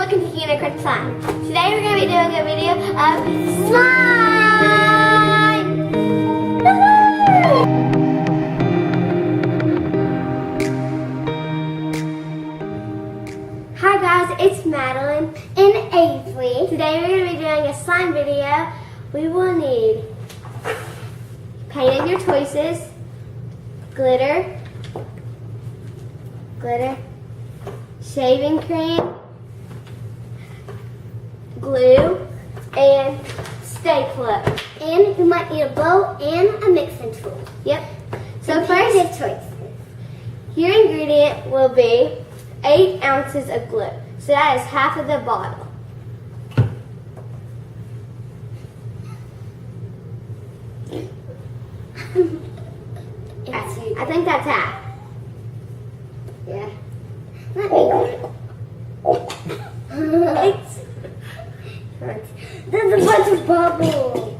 welcome to Kina Crunch Slime. Today we're going to be doing a video of slime! Hi guys, it's Madeline and Avery. Today we're going to be doing a slime video. We will need paint of your choices, glitter, shaving cream, glue, and stapler. And you might need a bow and a mixing tool. Yep. So And first, paint of choice. your ingredient will be 8 ounces of glue. So that is half of the bottle. I think that's half. Yeah. Let me There's a bunch of bubbles.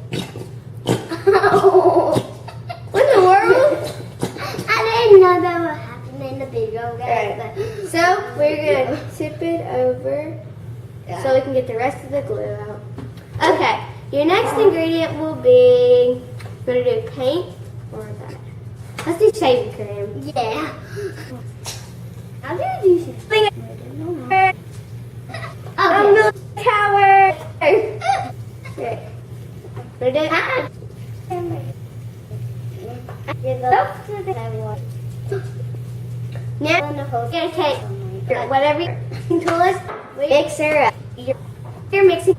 What in the world? I didn't know that would happen in the video, guys. Alright. So we're going to tip it over so we can get the rest of the glue out. Okay, your next ingredient will be, we're going to do paint or that. Let's do shaving cream. Yeah. How do you do this? I'm the coward. Okay. We're doing now we're gonna take whatever your tool is, mixer up. You're mixing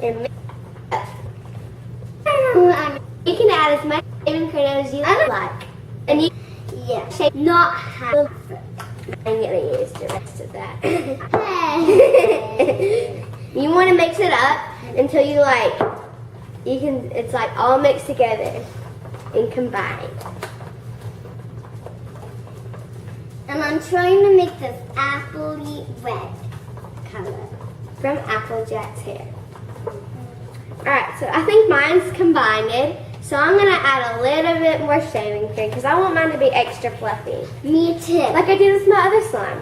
and mix up. You can add as much shaving cream as you like, and you shape not half. I'm gonna use the rest of that. You want to mix it up until you can. It's like all mixed together and combined. And I'm trying to make this appley red color. From Applejack's hair. Alright, so I think mine's combined. So I'm going to add a little bit more shaving cream because I want mine to be extra fluffy. Me too. Like I did with my other slime.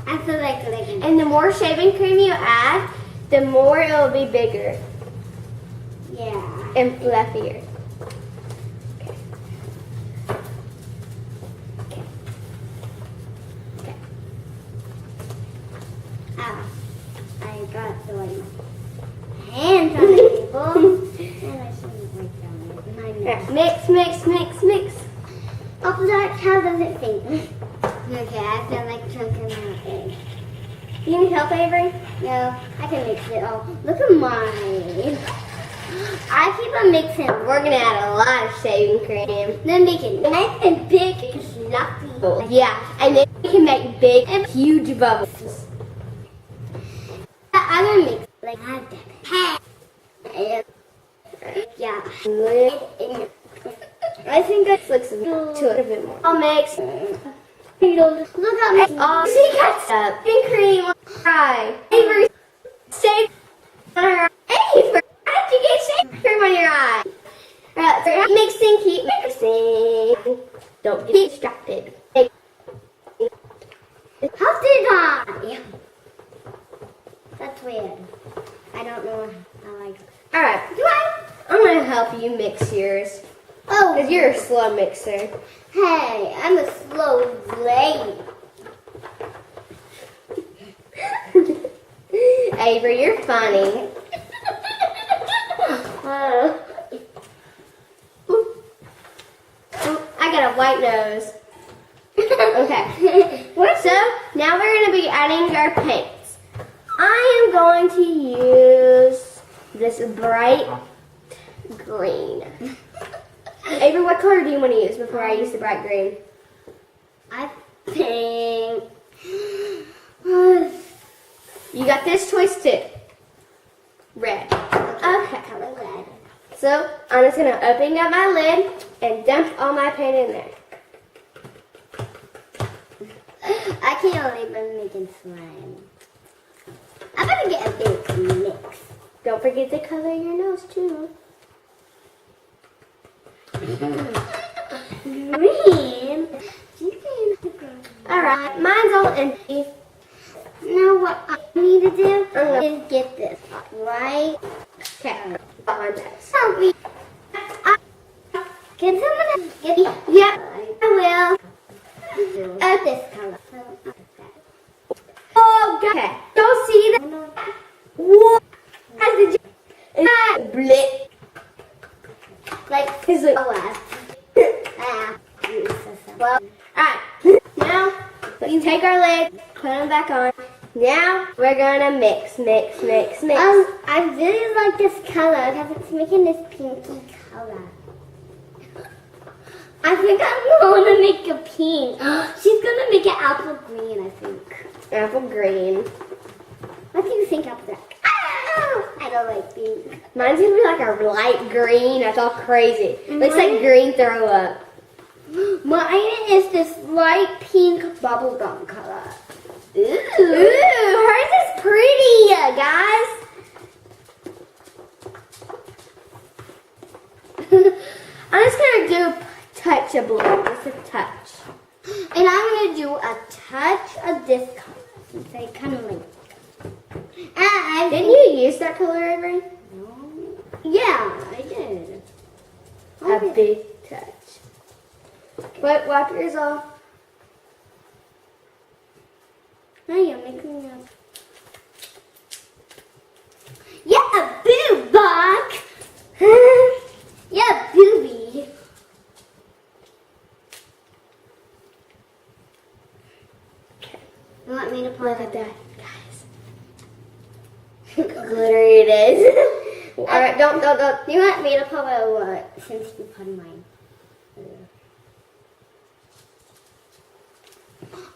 I feel like And the more shaving cream you add, the more it will be bigger yeah. and fluffier. I got the hands on the table. And I shouldn't break down my nose. Mix, mix, mix, mix. Applejack, how does it feel? Okay, I feel like chunking my egg. You need help, Avery? No, I can mix it all. Look at mine. I keep on mixing. We're going to add a lot of shaving cream. Then make it nice and big and fluffy. Yeah, and then we can make big and huge bubbles. I'm gonna mix like that. Yeah. I think that looks a bit more. I'll mix. Look at me. She got shaving cream on her eye. Avery, shaving on her eye. Avery, how did you get shaving cream on your eye? Alright, so mixing, keep mixing. Don't get distracted. How did I? That's weird. I don't know how I. Alright, I'm going to help you mix yours. Oh, Because you're a slow mixer. hey, I'm a slow lady. Avery, you're funny. I got a white nose. Okay. So, now we're going to be adding our paints. I am going to use this bright green. Avery, what color do you want to use before I use the bright green? I think. You got this choice too. Red. Okay. Color red. So, I'm just going to open up my lid and dump all my paint in there. I can't believe I'm making slime. I'm gonna get a big mix. Don't forget to color your nose too. Green. Alright, mine's all empty. Now what I need to do is get this right. Okay, on this. Help me. Can someone get me? Yep, I will. This color. Oh, okay. Don't see that. What? Did you? Blip. Like, Is it? well, Alright, now we can take our legs, put them back on. Now we're gonna mix. I really like this color because it's making this pinky color. I think I'm gonna make a pink. She's gonna make it apple green, I think. Apple green. What do you think of that? I don't like pink. Mine's gonna be like a light green. That's all crazy. Looks like green throw up. Mine is this light pink bubblegum color. Ooh, hers is pretty, guys. I'm just gonna do a touch of blue, just a touch. And I'm gonna do a touch of this color since I kind of like. Didn't you use that color, Avery? Yeah, I did. A big touch. But wipe yours off. Now you're making a. Yeah, a boob box. Yeah, booby. Okay. You want me to put Look at that, guys. Glittery it is. Alright, don't. You want me to put what? Since you put mine.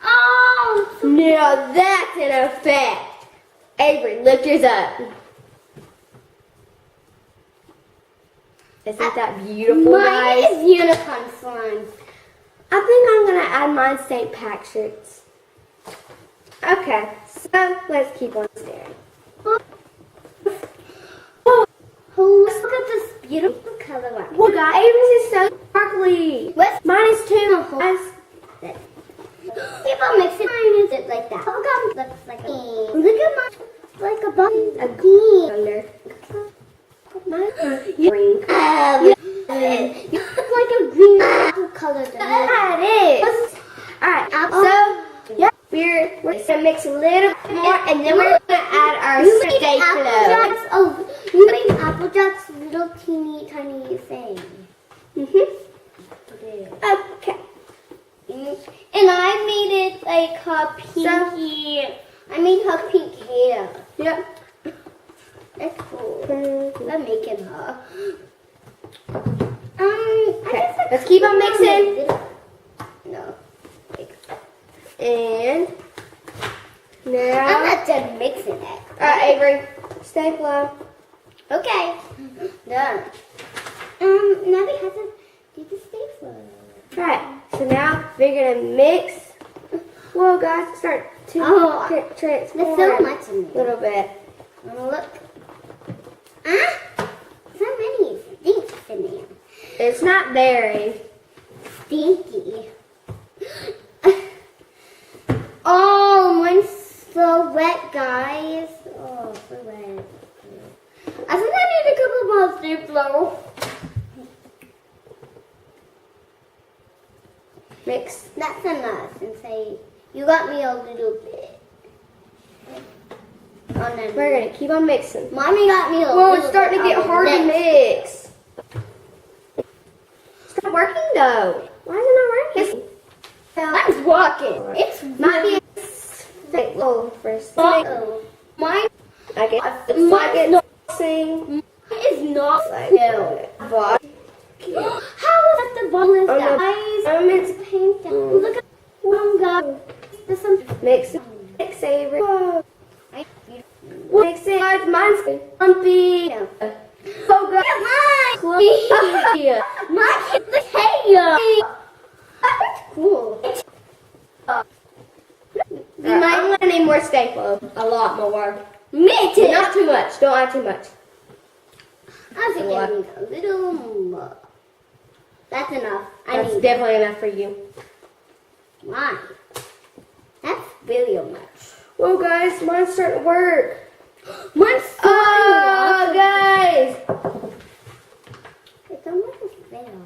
Oh! Now that's an effect. Avery, lift yours up. Isn't that beautiful, Mine guys? is unicorn slime. I think I'm going to add mine St. Patrick's. Okay, so let's keep on staring. Oh, let's look at this beautiful color one. Well, guys, Avery's is so sparkly. Mine is too, guys. People mix it. Mine is it like that. Bubblegum looks like a look at mine. Like a bubble. A green color. Mine green. You look like a green apple color to me. Yeah, it is. Alright, so yeah, we're gonna mix a little bit more, and then we're gonna add our You made steak apple flow. jacks. Oh, you made apple jacks little teeny tiny thing. Okay. And I made it like her pinky. I made her pink hair. Yep. That's cool. I'm making her. I Okay, guess I let's keep on mixing. No. And I'm now, not done mixing it. alright, Avery, stay low. Okay. Done. Now we have to do the stapler. Alright, so now we're gonna mix. Whoa, guys, start to transform There's so much in a there. little bit. Look. So many stinks in there. It's not very. Stinky. Oh, mine's so wet, guys. Oh, so wet. I think I need a couple more stapler. Mix. That's enough since you got me a little bit. Oh, no. We're gonna keep on mixing. Mommy got me a Whoa, little it's starting to bit get of hard to mix. mix. It's not working though. Why is it not working? Mine's walking. It's Might be a low first. Uh-oh. Mine I guess it's Mine's like it's not- mixing. is not Like no. but How is that the bottle is Oh, no. that? It's Paint that. Look at one guy. There's some. mix Avery. Whoa. I- Mix it. Mine's lumpy. No. Oh god. Mine. Mine is the hair. That's cool. I'm gonna need more staple. A lot more. Me too. Not too much. Don't add too much. I think I need a little more. That's enough. I That's need definitely enough for you. mine. video much. Whoa, guys, mine's starting to work. Mine's Oh, guys. It's almost a fail.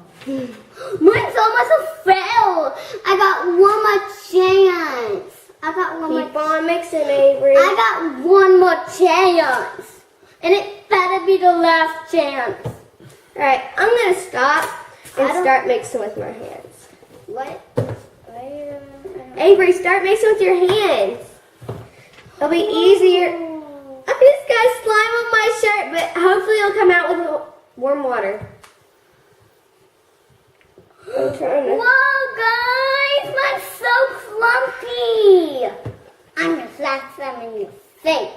Mine's almost a fail. I got one more chance. Keep on mixing, Avery. I got one more chance. And it better be the last chance. All right, I'm going to stop and start mixing with my hands. What? Avery, start mixing with your hands. It'll be easier. I just got slime on my shirt, but hopefully it'll come out with warm water. I'm trying to. Whoa, guys, mine's so clumpy. I'm gonna slap some in your face.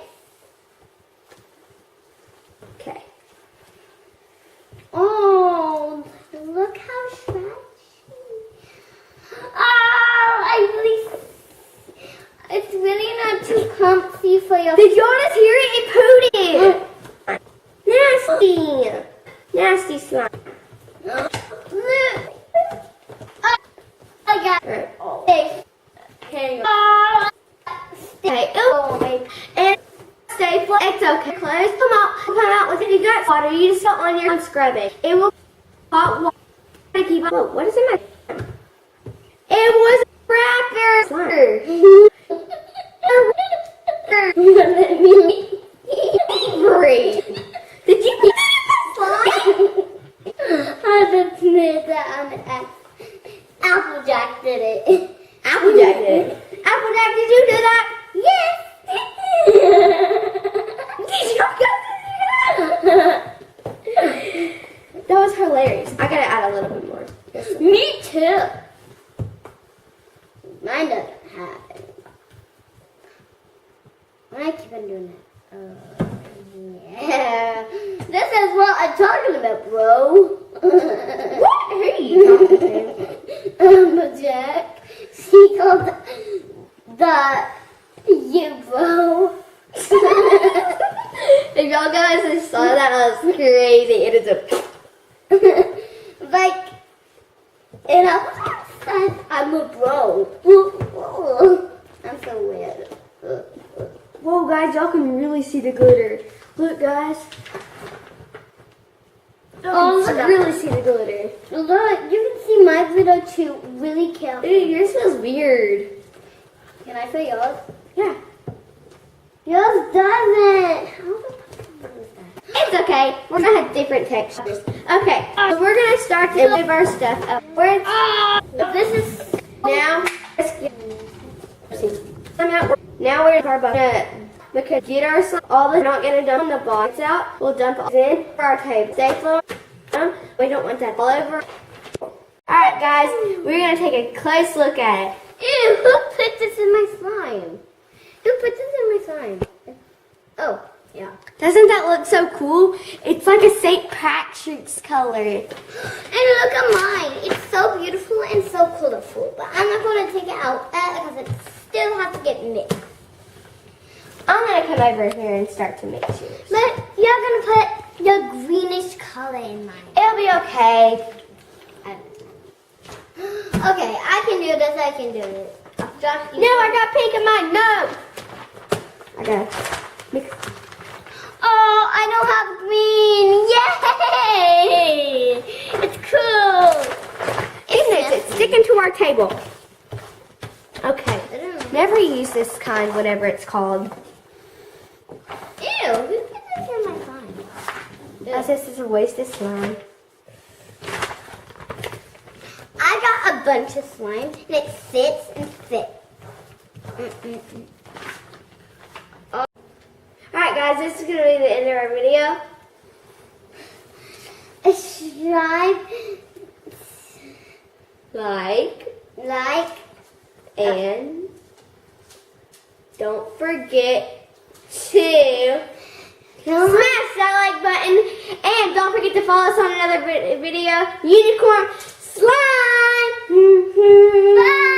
Okay. Oh, look how stretchy. Oh, it's really not too comfy for your. Did y'all just hear it? It pooted. Nasty. Nasty slime. I got Right. Okay. Okay. And stay flat. It's okay. Close. Come out with it. You got water. You just got on your scrubbing. It will hot water to keep on. Whoa, what is in my? It was a cracker. Breathe. Did you put that in my slime? I just made that on the Applejack did it. Applejack did it. Applejack, did you do that? Yes. Did you That was hilarious. I gotta add a little bit more. Me too. Mine doesn't have any. I keep on doing that. Yeah. This is what I'm talking about, bro. What? Who are you talking to? Jack. She called the you, bro. If y'all guys saw that, that was crazy. It is a. Like, and I'm a bro. I'm so weird. Whoa, guys, y'all can really see the glitter. Look, guys. Oh, You can really see the glitter. Look, you can see my glitter too. Really careful. Dude, yours feels weird. Can I show yours? Yeah. Yours doesn't. How the fuck is that? It's okay. We're gonna have different textures. Okay, so we're gonna start to move our stuff up. This is Now, now we're gonna because get our all the not gonna dump the box out. We'll dump it in for our table. Stay floor. We don't want that all over. Alright guys, we're gonna take a close look at it. Ew, who put this in my slime? Who put this in my slime? Oh, yeah. Doesn't that look so cool? It's like a St. Patrick's color. And look at mine. It's so beautiful and so colorful. But I'm not going to take it out because it still has to get mixed. I'm gonna come over here and start to mix yours. But you're going to put the greenish color in mine. It'll be okay. Okay, I can do this. I can do it. Josh, No, I got pink in mine. No. I got mix. Oh, I don't have green. Yay! It's cool. It's sticking to our table. Okay. I don't know. Never use this kind, whatever it's called. Ew, who put this in my slime? As this is a waste of slime. I got a bunch of slime and it sits and fits. Alright guys, this is going to be the end of our video. Subscribe, Like, and don't forget to smash that like button. And don't forget to follow us on another video. Unicorn Slime. Bye.